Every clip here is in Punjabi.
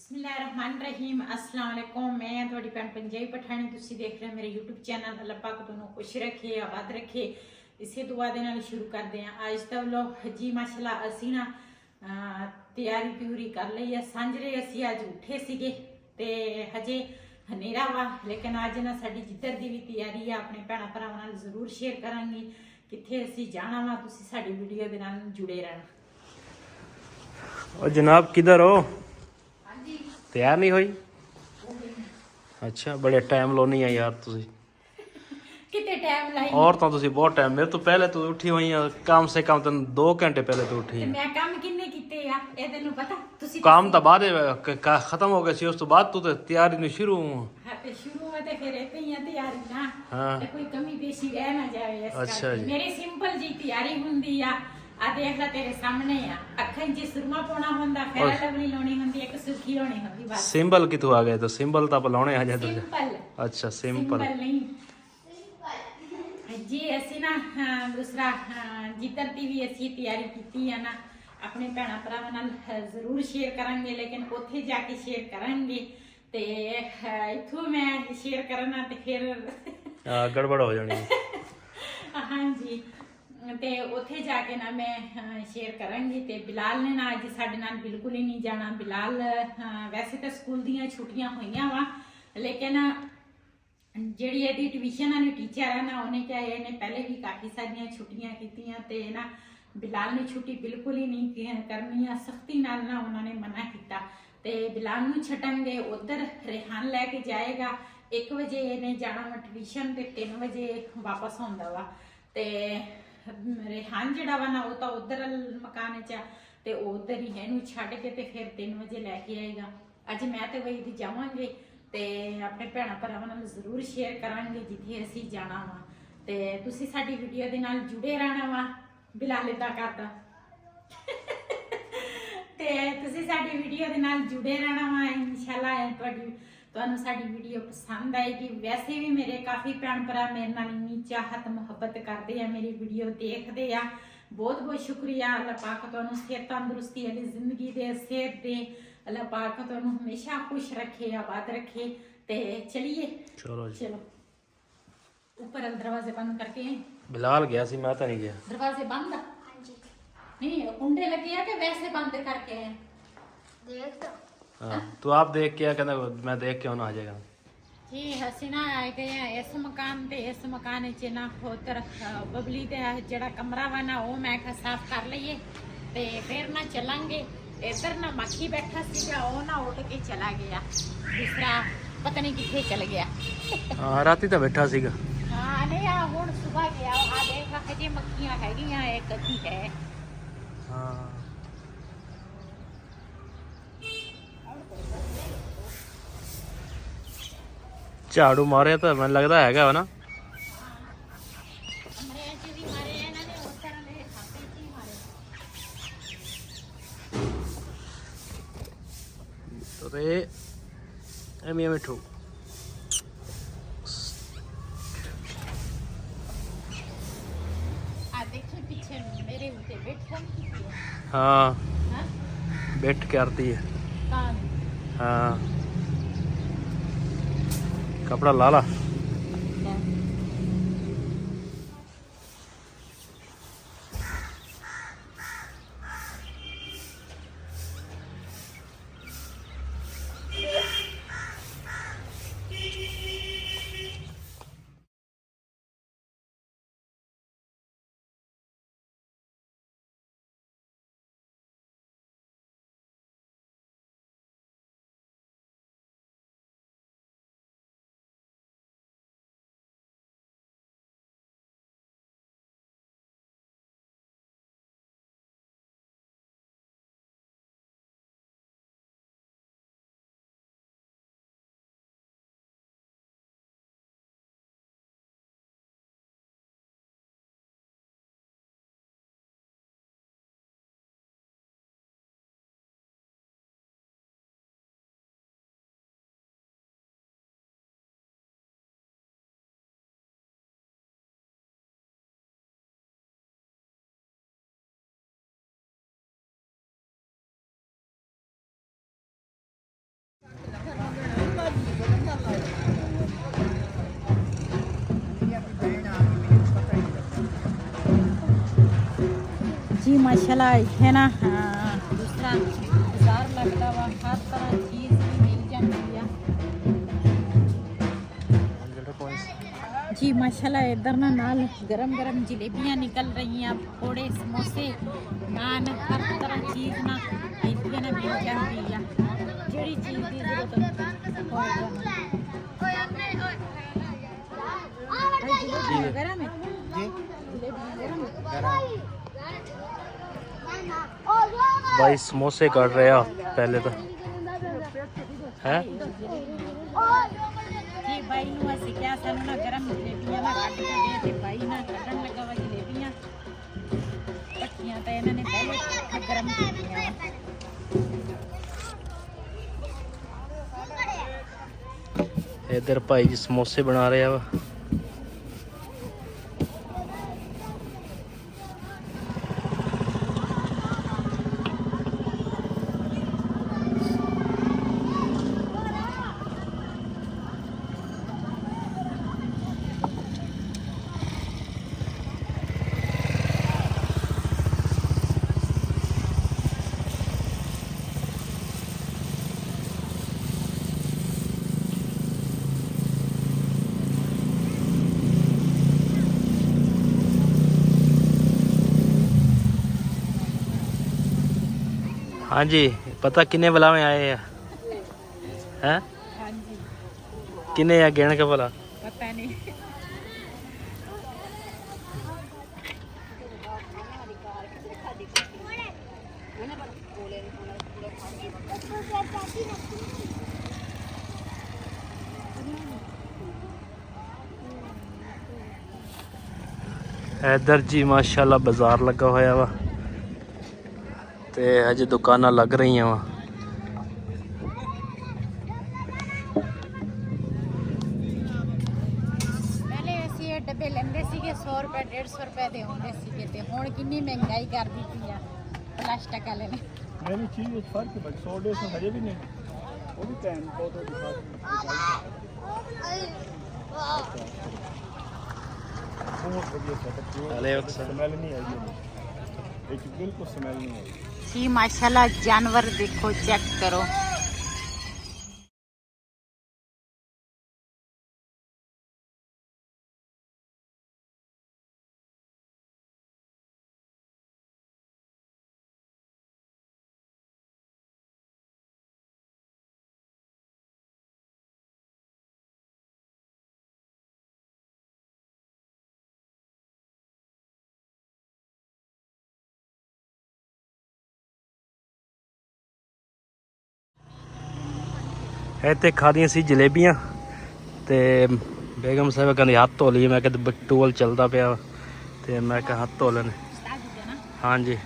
बिस्मिल्लाहिर्रहमानिर्रहीम अस्सलाम वालेकुम। मैं थोड़ी भैन पंजाबी पठानी, तुसी देख रहे हो मेरे यूट्यूब चैनल। अल्लाह पाक तुहानू खुश रखे, आबाद रखे। इसे दुआ दे नाल शुरू करते हैं अज का व्लॉग जी। माशाल्लाह असी ना तैयारी त्यूरी कर ली है। सांझरे असी अज उठे सीगे ते हजे हनेरा वा, लेकिन अज ना साडी जिधर दी भी तैयारी है अपने भैन भरावां नाल जरूर शेयर करांगी। कित्थे असी जाना वा, तुसी साडी वीडियो दे नाल जुड़े रहना। और जनाब किधर हो? हाँ जी, तैयार नहीं हुई? अच्छा, बड़े टाइम लानी है यार तुसी। कितने टाइम लाई और तो तुसी बहुत टाइम, मेरे तो पहले तू उठी हुई है, कम से कम तन 2 घंटे पहले तू उठी ते है। मैं काम किन्ने कीते आ ए तैनू पता? तुसी काम तो बाद खत्म हो गया सी, उस तो बाद तू तो तैयारी नहीं शुरू। हाँ ते शुरू में ते फिर इतनी ही तैयारी ना, हाँ। ते कोई कमी पेशी रह ना जाए इस अच्छा करके। जी। मेरी सिंपल जी तैयारी हुंदी आ देख ला तेरे सामने आ। अखां च सुरमा पाना हुंदा, फेरा लवली लाउणी हुंदी, एक सुर्खी लाउणी हुंदी, बस। सिंबल कितों आ गए? तो सिंबल तो बुलाने आ जाते। सिंपल। अच्छा सिंपल। नहीं जी, असी ना दूसरा जिधर दी भी असी तैयारी की है ना, अपने भैन भरावां नाल जरूर शेयर करांगे, लेकिन उत्थे जाके शेयर करांगे ते इथों मैं शेयर करना ते फिर गड़बड़ हो जानी है। हाँ जी, ते उत्थे जाके ना मैं शेयर करांगी। ते बिलाल ने ना अज साडे नाल बिल्कुल ही नहीं जाना। बिलाल वैसे तो स्कूल दियां छुट्टियां होईयां वा, लेकिन ਜਿਹੜੀ ਇਹਦੀ ਟਿਊਸ਼ਨ ਵਾਲੀ ਟੀਚਰ ਹੈ ਨਾ, ਉਹਨੇ ਕਿਹਾ ਇਹਨੇ ਪਹਿਲੇ ਵੀ ਕਾਫੀ ਸਾਰੀਆਂ ਛੁੱਟੀਆਂ ਕੀਤੀਆਂ ਤੇ ਨਾ ਬਿਲਾਲ ਨੇ ਛੁੱਟੀ ਬਿਲਕੁਲ ਹੀ ਨਹੀਂ ਕਰਨੀ ਆ। ਸਖਤੀ ਨਾਲ ਨਾ ਉਹਨਾਂ ਨੇ ਮਨਾ ਕੀਤਾ ਤੇ ਬਿਲਾਲ ਨੂੰ ਛੱਡਣਗੇ ਉਧਰ। ਰਿਹਾਨ ਲੈ ਕੇ ਜਾਏਗਾ। 1 ਵਜੇ ਇਹਨੇ ਜਾਣਾ ਵਾ ਟਿਊਸ਼ਨ ਤੇ 3 ਵਜੇ ਵਾਪਸ ਆਉਂਦਾ ਵਾ। ਤੇ ਰਿਹਾਨ ਜਿਹੜਾ ਵਾ ਨਾ ਉਹ ਤਾਂ ਉਧਰ ਮਕਾਨ 'ਚ ਆ ਤੇ ਉਹ ਉਧਰ ਹੀ ਇਹਨੂੰ ਛੱਡ ਕੇ ਤੇ ਫਿਰ 3 ਵਜੇ ਲੈ ਕੇ ਆਏਗਾ। ਅੱਜ ਮੈਂ ਤੇ ਵਈ ਦੀ ਜਾਵਾਂਗੇ ਤੇ ਆਪਣੇ ਭੈਣਾਂ ਭਰਾਵਾਂ ਨਾਲ ਜ਼ਰੂਰ ਸ਼ੇਅਰ ਕਰਾਂਗੇ ਜਿੱਥੇ ਅਸੀਂ ਜਾਣਾ ਵਾ। ਤੇ ਤੁਸੀਂ ਸਾਡੀ ਵੀਡੀਓ ਦੇ ਨਾਲ ਜੁੜੇ ਰਹਿਣਾ ਵਾ। ਬਿਲਾਲ ਇਦਾਂ ਕਰਦਾ ਤੇ ਤੁਸੀਂ ਸਾਡੀ ਵੀਡੀਓ ਦੇ ਨਾਲ ਜੁੜੇ ਰਹਿਣਾ ਵਾ। ਇਨਸ਼ਾਅੱਲਾ ਤੁਹਾਨੂੰ ਸਾਡੀ ਵੀਡੀਓ ਪਸੰਦ ਆਏਗੀ। ਵੈਸੇ ਵੀ ਮੇਰੇ ਕਾਫੀ ਭੈਣ ਭਰਾ ਮੇਰੇ ਨਾਲ ਇੰਨੀ ਚਾਹਤ ਮੁਹੱਬਤ ਕਰਦੇ ਆ, ਮੇਰੀ ਵੀਡੀਓ ਦੇਖਦੇ ਆ। बहुत बहुत शुक्रिया। अल्लाह पाक तुहानू सेहत तंदुरुस्ती वाली जिंदगी दे, सेहत दे। अल्लाह पाक तुहानू हमेशा खुश रखे, आबाद रखे। ते चलिए चलो ऊपर दरवाजे बंद करके। बिलाल गया सी, मैं तो नहीं गया। दरवाजे बंद नहीं, कुंडे लगे हैं कि वैसे बंद करके हैं? देख तो। हाँ, तो आप देख के कहना, मैं देख के होना आ जाएगा जी। ਅਸੀਂ ਨਾ ਆਏ ਗਏ ਆ ਇਸ ਮਕਾਨ ਤੇ। ਇਸ ਮਕਾਨ 'ਚ ਨਾ ਉਧਰ ਬਬਲੀ ਦੇ ਜਿਹੜਾ ਕਮਰਾ ਵਾ ਨਾ, ਉਹ ਮੈਂ ਕਿਹਾ ਸਾਫ਼ ਕਰ ਲਈਏ ਤੇ ਫਿਰ ਨਾ ਚੱਲਾਂਗੇ। ਇੱਧਰ ਨਾ ਮੱਖੀ ਬੈਠਾ ਸੀਗਾ, ਉਹ ਨਾ ਉੱਡ ਕੇ ਚਲਾ ਗਿਆ। ਦੂਸਰਾ ਪਤਾ ਨਹੀਂ ਕਿੱਥੇ ਚਲ ਗਿਆ। ਹਾਂ, ਰਾਤੀ ਤਾਂ ਬੈਠਾ ਸੀਗਾ। ਹਾਂ ਨਹੀਂ, ਆ ਹੁਣ ਸਵੇਰ ਗਿਆ। ਆ ਦੇਖ ਹਜੇ ਮੱਖੀਆਂ ਹੈਗੀਆਂ, ਇੱਕ ਅੱਧੀ ਹੈ। ਹਾਂ ਝਾੜੂ ਮਾਰਿਆ ਤਾਂ ਮੈਨੂੰ ਲੱਗਦਾ ਹੈਗਾ ਵਾ ਨਾ। ਕਮਰੇ 'ਚ ਵੀ ਮਾਰੇ ਇਹਨਾਂ ਨੇ, ਉਸ ਤਰ੍ਹਾਂ ਦੇ ਖਾਤੇ 'ਚ ਹੀ ਮਾਰੇ। तो ये एम मिठू ਆ ਦੇਖੀ ਪਿੱਛੇ ਮੇਰੇ ਉੱਤੇ ਬੈਠਾ ਨਹੀਂ ਸੀ। हाँ ਹਾਂ बैठ के आती है। ਤਾਂ हाँ कपड़ा लाला। जी माशाल्लाह इतने ना दूसरा बाजार लगता वा हर तरह चीज़ मिल जाती है जी माशाल्लाह। इधर ना नाल गरम गरम जलेबियाँ निकल रही हैं, पकौड़े समोसे नान हर तरह चीज़ ना इतने ना मिल जाती है जड़ी चीज़ की जरूरत गरम है भाई समोसे काट रहे हैं पहले तो हैं जी भाई नू ਅਸੀਂ ਕਿਹਾ ਸਾਨੂੰ ਨਾ ਗਰਮ ਜਲੇਬੀਆਂ ਨਾ ਕੱਢ ਕੇ ਦੇ ਤੇ ਭਾਈ ਨਾ ਕੱਢਣ ਲੱਗਾ ਵਾ ਜਲੇਬੀਆਂ ਪੱਕੀਆਂ ਤਾਂ ਇਹਨਾਂ ਨੇ ਪਹਿਲੇ ਗਰਮ ਕੀਤੀਆਂ इधर भाई जी समोसे बना रहे हैं वा हाँ जी पता किन्ने भला में आए हैं हैं हाँ जी किन्ने या गिन के भला पता नहीं इधर जी माशाल्लाह बाजार लगा होया वा ते अजे दुकानां लग रही वा पहले ਅਸੀਂ ਇਹ ਡੱਬੇ ਲੈਂਦੇ ਸੀਗੇ 100 ਰੁਪਏ 150 ਰੁਪਏ ਦੇ ਹੁੰਦੇ ਸੀਗੇ ਤੇ ਹੁਣ ਕਿੰਨੀ ਮਹਿੰਗਾਈ ਕਰ ਦਿੱਤੀ ਆ ਪਲਾਸਟਿਕ ਵਾਲੇ ਨੇ मेरी चीज़ में फर्क है भाई 100-150 हजे भी नहीं वो भी टाइम बहुत बढ़िया अरे अच्छा। स्मेल नहीं आई एक बिल्कुल स्मेल नहीं आई जी माशाल्लाह जानवर देखो चेक करो ਇੱਥੇ ਖਾਦੀਆਂ ਸੀ ਜਲੇਬੀਆਂ ਤੇ ਬੇਗਮ ਸਾਹਿਬ ਕਹਿੰਦੇ ਹੱਥ ਧੋ ਲਈਏ ਮੈਂ ਕਿਹਾ ਟੂਲ ਚੱਲਦਾ ਪਿਆ ਤੇ ਮੈਂ ਕਿਹਾ ਹੱਥ ਧੋ ਲੈਣੇ ਹਾਂਜੀ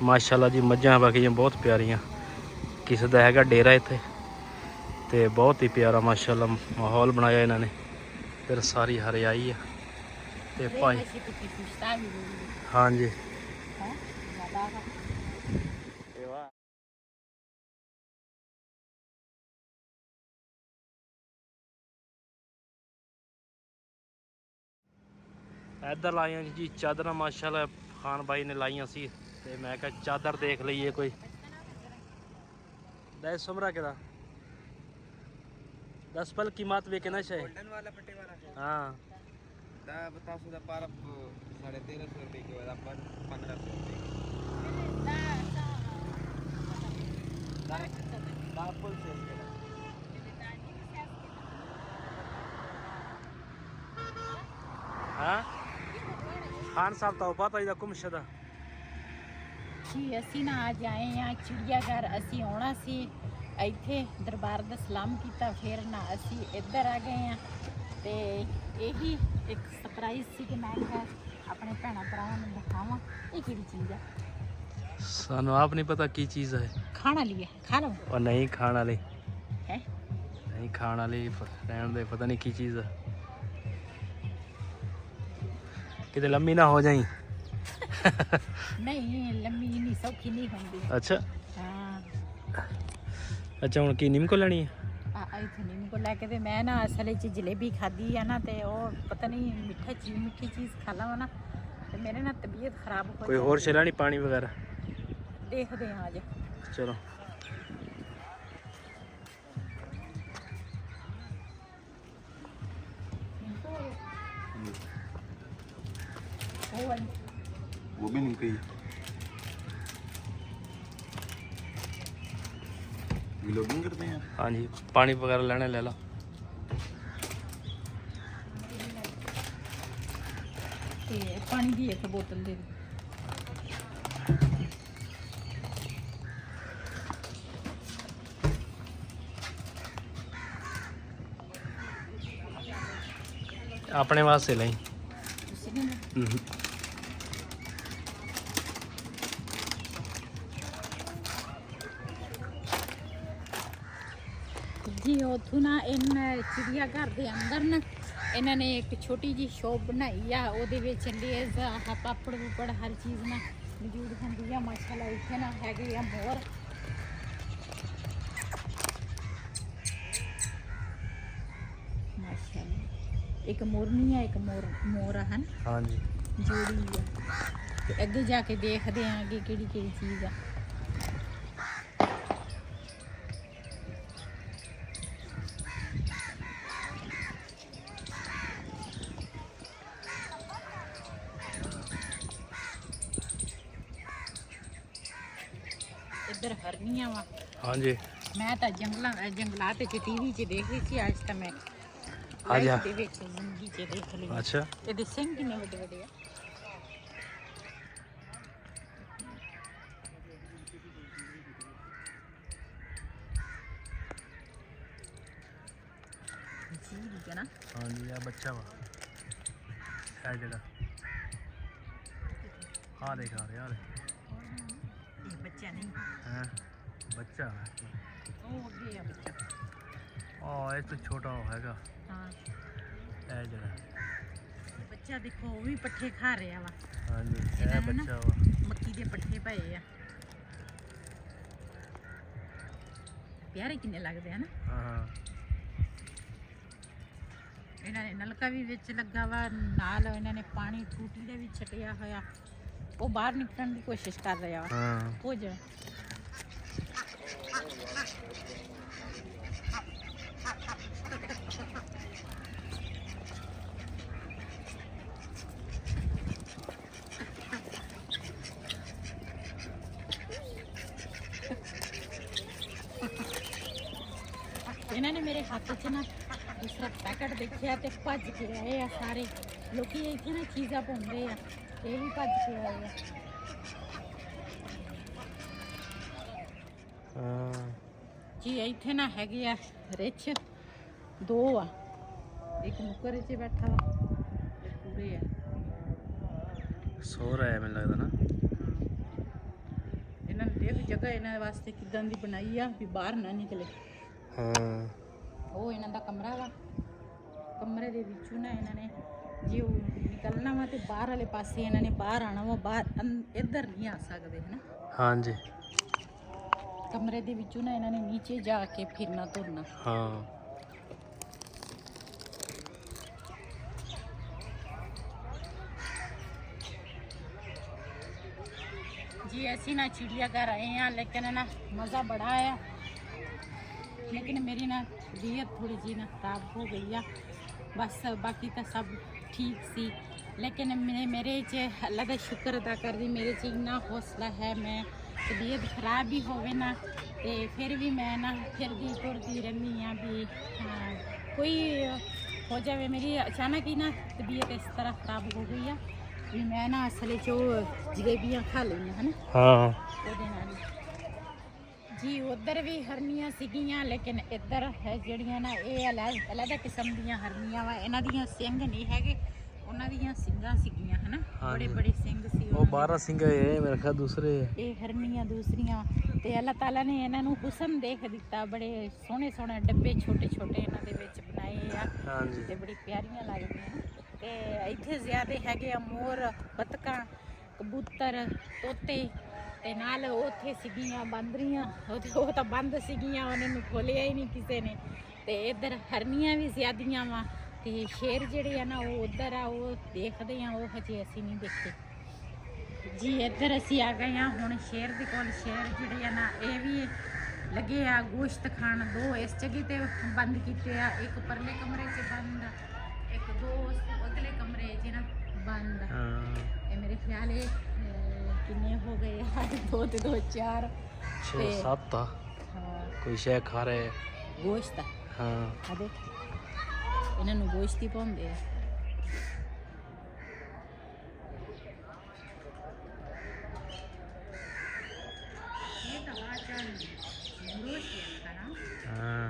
ਮਾਸ਼ਾਅੱਲਾ ਜੀ ਮੱਝਾਂ ਬਾਕੀਆਂ ਬਹੁਤ ਪਿਆਰੀਆਂ ਕਿਸੇ ਦਾ ਹੈਗਾ ਡੇਰਾ ਇੱਥੇ ਤੇ ਬਹੁਤ ਹੀ ਪਿਆਰਾ ਮਾਸ਼ਾਅੱਲਾ ਮਾਹੌਲ ਬਣਾਇਆ ਇਹਨਾਂ ਨੇ ਫਿਰ ਸਾਰੀ ਹਰਿਆਈ ਆ ਤੇ ਭਾਈ ਹਾਂਜੀ ਇੱਧਰ ਲਾਈਆਂ ਜੀ ਚਾਦਰਾਂ ਮਾਸ਼ਾਅੱਲਾ ਖਾਨ ਬਾਈ ਨੇ ਲਾਈਆਂ ਸੀ ਤੇ ਮੈਂ ਕਿਹਾ ਚਾਦਰ ਦੇਖ ਲਈਏ ਕੋਈ दस सुमरा के 10 पल कीमत भी कितना चाहिए गोल्डन वाला पट्टे वाला हाँ दा बता सुधा पार 1350 रुपए के बाद अपन 1500 रुपए हाँ खान साहब तो पता ही कुमशदा ਜੀ ਅਸੀਂ ਨਾ ਅੱਜ ਆਏ ਆ ਚਿੜੀਆ ਘਰ ਅਸੀਂ ਆਉਣਾ ਸੀ ਇੱਥੇ ਦਰਬਾਰ ਦਾ ਸਲਾਮ ਕੀਤਾ ਫਿਰ ਨਾ ਅਸੀਂ ਇੱਧਰ ਆ ਗਏ ਆ ਤੇ ਇਹੀ ਇੱਕ ਸਰਪ੍ਰਾਈਜ਼ ਸੀ ਕਿ ਮੈਂ ਕਿਹਾ ਆਪਣੇ ਭੈਣਾਂ ਭਰਾਵਾਂ ਨੂੰ ਦਿਖਾਵਾਂ ਇਹ ਕਿਹੜੀ ਚੀਜ਼ ਆ सानू आप नहीं पता की चीज़ है ਖਾਣ ਵਾਲੀ ਹੈ ਖਾ ਲਓ और नहीं खाने वाली ਹੈ नहीं खाने वाली रहने दे पता नहीं की चीज़ है कितने लंबी ना हो जाए ਨਹੀਂ ਲੰਮੀ ਨਹੀਂ ਸੌਖੀ ਨਹੀਂ ਹੁੰਦੀ अच्छा ਹਾਂ अच्छा हूँ की निम्को लेनी है ਆ ਇੱਥੇ ਨਿੰਮ ਕੋ ਲੈ ਕੇ ਤੇ ਮੈਂ ਨਾ ਅਸਲ ਵਿੱਚ ਜਲੇਬੀ ਖਾਧੀ ਆ ਨਾ ਤੇ ਉਹ ਪਤਾ ਨਹੀਂ ਮਿੱਠੀ ਚੀਜ਼ ਖਾ ਲਵਾਂ ਨਾ ਤੇ ਤੇ ਮੇਰੇ ਨਾਲ ਤਬੀਅਤ ਖਰਾਬ ਹੋ ਕੋਈ ਹੋਰ ਛਿਲਾ ਨਹੀਂ ਪਾਣੀ ਵਗੈਰਾ? ਦੇਖਦੇ ਹਾਂ ਅੱਜ। ਚਲੋ वो भी नहीं कही व्लॉगिंग करते हैं। हाँ जी, पानी वगैरह लेने ले लो। ਤੇ ਪਾਣੀ ਦੀ ਇੱਕ ਬੋਤਲ ਦੇ ਦਿਓ। अपने वास्ते नहीं। ਤੁਸੀਂ ਨਹੀਂ ਜੀ ਉੱਥੋਂ ਨਾ ਚਿੜੀਆ ਘਰ ਦੇ ਅੰਦਰ ਨਾ ਇਹਨਾਂ ਨੇ ਇੱਕ ਛੋਟੀ ਜੀ ਸ਼ੋਪ ਬਣਾਈ ਆ। ਉਹਦੇ ਵਿੱਚ ਲੇਜ਼ ਆਹ ਪਾਪੜ ਪੁਪੜ ਹਰ ਚੀਜ਼ ਨਾ ਮੌਜੂਦ ਹੁੰਦੀ ਆ। ਮਾਸ਼ਾਅੱਲਾ ਇੱਥੇ ਨਾ ਹੈਗੇ ਆ ਮੋਰ। ਮਾਸ਼ਾਅੱਲਾ ਇੱਕ ਮੋਰਨੀ ਆ, ਇੱਕ ਮੋਰ ਆ ਹਨ। हाँ जी, ਜੋੜੀ ਆ। ਤੇ ਅੱਗੇ ਜਾ ਕੇ ਦੇਖਦੇ ਆਂ ਅੱਗੇ ਕਿਹੜੀ ਕਿਹੜੀ ਚੀਜ਼ ਆ। ਇੱਧਰ ਹਰਨੀਆਂ ਵਾ। हाँ जी। ਮੈਂ ਤਾਂ ਜੰਗਲਾਤ ਚ ਟੀਵੀ 'ਚ ਦੇਖ ਰਹੀ ਸੀ। ਅੱਜ ਤਾਂ ਮੈਂ ਆ ਜਾ। live ਦੇ ਵਿੱਚ ਜ਼ਿੰਦਗੀ 'ਚ ਦੇਖ ਲਈ। अच्छा, ਇਹਦੇ ਸਿੰਘ ਕਿੰਨੇ ਵੱਡੇ ਵੱਡੇ ਆ। ਜੀ ਠੀਕ ਹੈ ਨਾ। हाँ जी, आ बच्चा वा है जड़ा। हाँ देख आ रहा है ਇਹ ਬੱਚਾ ਨਹੀਂ, हैं बच्चा है। ਉਹ ਅੱਗੇ ਆ ਬੱਚਾ। ये तो छोटा हैगा ਹਾਂ है जड़ा। ਬੱਚਾ ਦੇਖੋ ਉਹ ਵੀ ਪੱਠੇ ਖਾ ਰਿਹਾ ਵਾ। हाँ जी, ਇਹਦਾ है ना- बच्चा वा। ਮੱਕੀ ਦੇ ਪੱਠੇ ਪਏ ਆ। ਪਿਆਰੇ ਕਿੰਨੇ ਲੱਗਦੇ ਆ ਨਾ। हाँ ਇਹਨਾਂ ਨੇ ਨਲਕਾ ਵੀ ਵਿੱਚ ਲੱਗਾ ਵਾ, ਨਾਲ ਇਹਨਾਂ ਨੇ ਪਾਣੀ ਟੂਟੀ ਦੇ ਵੀ ਛੱਡਿਆ ਹੋਇਆ। ਉਹ ਬਾਹਰ ਨਿਕਲਣ ਦੀ ਕੋਸ਼ਿਸ਼ ਕਰ ਰਿਹਾ ਵਾ। हाँ। ਹੋ ਜਾ ਇਹਨਾਂ ਨੇ ਮੇਰੇ ਹੱਥ 'ਚ ਨਾ ਦੂਸਰਾ ਪੈਕਟ ਦੇਖਿਆ ਤੇ ਭੱਜ ਕੇ ਆਏ ਆ ਸਾਰੇ ਲੋਕੀ। ਇੱਥੇ ਨਾ ਚੀਜ਼ਾਂ ਪਾਉਂਦੇ ਆ ਤੇ ਇਹ ਵੀ ਭੱਜ ਕੇ ਆਏ ਆ। हाँ ਜੀ ਇੱਥੇ ਨਾ ਹੈਗੇ ਆ ਰਿਛ ਦੋ ਆ। ਇੱਕ ਨੁੱਕਰ 'ਚ ਬੈਠਾ ਵਾ ਤੇ ਪੂਰੇ ਆ। सो रहा है मैंने लगता ना। ਇਹਨਾਂ ਨੇ ਦੇਖ ਜਗ੍ਹਾ ਇਹਨਾਂ ਵਾਸਤੇ ਕਿਦਾਂ ਦੀ ਬਣਾਈ ਆ ਵੀ ਬਾਹਰ ਨਾ ਨਿਕਲੇ। हाँ ਉਹ ਇਹਨਾਂ ਦਾ ਕਮਰਾ ਵਾ। ਕਮਰੇ ਦੇ ਵਿੱਚੋਂ ਨਾ ਇਹਨਾਂ ਨੇ ਜੇ ਉਹ ਨਿਕਲਣਾ ਵਾ ਤੇ ਬਾਹਰ ਵਾਲੇ ਪਾਸੇ ਇਹਨਾਂ ਨੇ ਬਾਹਰ ਆਣਾ ਵਾ। ਬਾਹਰ ਇੱਧਰ ਨਹੀਂ ਆ ਸਕਦੇ ਹਨਾ। हाँ जी, ਕਮਰੇ ਦੇ ਵਿੱਚੋਂ ਨਾ ਇਹਨਾਂ ਨੇ ਨੀਚੇ ਜਾ ਕੇ ਫਿਰਨਾ ਤੁਰਨਾ। हाँ जी ऐसी ना चिड़ियाघर आए हैं लेकिन ना मज़ा बड़ा आया। लेकिन मेरी ना तबीयत थोड़ी जी ना ख़राब हो गई है। बस बाकी तो सब ठीक सी। लेकिन मेरे च अल्लाह का शुक्र अदा कर दी। मेरे च इन्ना हौसला है। मैं तबीयत ख़राब भी होवे ना तो फिर भी मैं ना फिरदी तुरदी रहनी हाँ भी कोई हो जाए। मेरी अचानक ही ना तबीयत इस तरह ख़राब हो गई है भी मैं ना असल जो जलेबियाँ खा लईਆਂ है ना। हाँ ਉਹਦੇ ਨਾਲ ਜੀ ਉਧਰ ਵੀ ਹਰਨੀਆਂ ਸੀਗੀਆਂ ਲੇਕਿਨ ਇੱਧਰ ਹੈ ਜਿਹੜੀਆਂ ਨਾ ਇਹ ਅਲੱਗ ਕਿਸਮ ਦੀਆਂ ਹਰਨੀਆਂ ਵਾ। ਇਹਨਾਂ ਦੀਆਂ ਸਿੰਘ ਨਹੀਂ ਹੈਗੇ, ਉਹਨਾਂ ਦੀਆਂ ਸਿੰਘਾਂ ਸੀਗੀਆਂ ਹਨਾ। ਬੜੇ ਬੜੇ ਸਿੰਘ ਸੀ वो 12 सिंह है मेरे ख्याल दूसरे है। ਇਹ ਹਰਨੀਆਂ ਦੂਸਰੀਆਂ ਤੇ ਅੱਲਾਹ ਤਾਲਾ ਨੇ ਇਹਨਾਂ ਨੂੰ ਹੁਸਨ ਦੇਖ ਦਿੱਤਾ। ਬੜੇ ਸੋਹਣੇ ਸੋਹਣੇ ਡੱਬੇ ਛੋਟੇ ਛੋਟੇ ਇਹਨਾਂ ਦੇ ਵਿੱਚ ਬਣਾਏ ਆ हाँ जी, ਤੇ ਬੜੀ ਪਿਆਰੀਆਂ ਲੱਗਦੀਆਂ ਨੇ। ਤੇ ਇੱਥੇ ਜ਼ਿਆਦੇ ਹੈਗੇ ਆ ਮੋਰ, ਬਤਕਾਂ, ਕਬੂਤਰ, ਤੋਤੇ ਤੇ ਨਾਲ ਉੱਥੇ ਸੀਗੀਆਂ ਬਾਂਦਰੀਆਂ। ਉਹ ਤਾਂ ਬੰਦ ਸੀਗੀਆਂ, ਉਹਨਾਂ ਨੂੰ ਖੋਲਿਆ ਹੀ ਨਹੀਂ ਕਿਸੇ ਨੇ। ਤੇ ਇੱਧਰ ਹਰਨੀਆਂ ਵੀ ਜ਼ਿਆਦੀਆਂ ਵਾ ਤੇ ਸ਼ੇਰ ਜਿਹੜੇ ਆ ਨਾ ਉਹ ਉੱਧਰ ਆ, ਉਹ ਦੇਖਦੇ ਆ। ਉਹ ਹਜੇ ਅਸੀਂ ਨਹੀਂ ਦੇਖੇ। ਜੀ ਇੱਧਰ ਅਸੀਂ ਆ ਗਏ ਹਾਂ ਹੁਣ ਸ਼ੇਰ ਦੇ ਕੋਲ। ਸ਼ੇਰ ਜਿਹੜੇ ਆ ਨਾ ਇਹ ਵੀ ਲੱਗੇ ਆ ਗੋਸ਼ਤ ਖਾਣ। ਦੋ ਇਸ ਜਗ੍ਹਾ ਤੇ ਬੰਦ ਕੀਤੇ ਆ, ਇੱਕ ਪਰਲੇ ਕਮਰੇ 'ਚ ਬੰਦ, ਇੱਕ ਦੋ ਅਗਲੇ ਕਮਰੇ 'ਚ ਨਾ ਬੰਦ। ਇਹ ਮੇਰੇ ਖਿਆਲ ਇਹ ਕਿੰਨੇ ਹੋ ਗਏ ਅੱਜ? 2 ਤੇ 2 4 6 7 ਆ। ਹਾਂ ਕੋਈ ਸ਼ੈ ਖਾ ਰਹੇ ਗੋਸ਼ਤ ਹਾਂ। ਆ ਦੇਖ, ਇਹਨਾਂ ਨੂੰ ਗੋਸ਼ਤ ਹੀ ਪਾਉਂਦੇ ਆ। ਇਹ ਤਾਂ ਵਾਚਨ ਗੋਸ਼ਤ ਹੈ ਨਾ। ਹਾਂ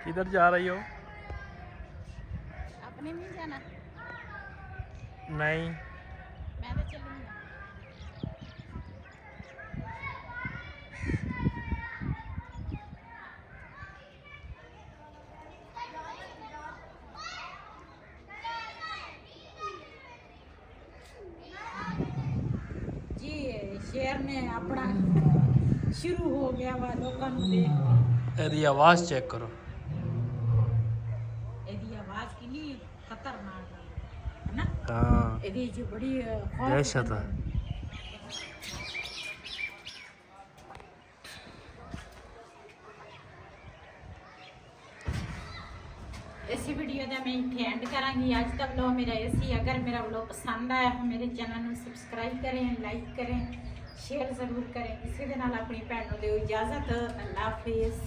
किधर जा रही हो? आपने नहीं जाना? नहीं। मैं तो चलूँगा। जी शेर ने अपना शुरू हो गया वा लोगों को देख। ਇਹਦੀ ਆਵਾਜ਼ ਚੈੱਕ ਕਰੋ। ਇਹਦੀ ਆਵਾਜ਼ ਕਿੰਨੀ ਖਤਰਨਾਕ ਹੈ ਨਾ। ਹਾਂ ਇਹਦੀ ਜੋ ਬੜੀ ਦਹਿਸ਼ਤ ਹੈ। इसी वीडियो का मैं इतने एंड करांगी। आज का व्लॉग मेरा ऐसी। अगर मेरा व्लॉग पसंद आया तो मेरे चैनल को सब्सक्राइब करें, लाइक करें, शेयर ज़रूर करें। इसी के नाल अपनी भैन को दो इजाज़त। अल्लाह हाफिज़।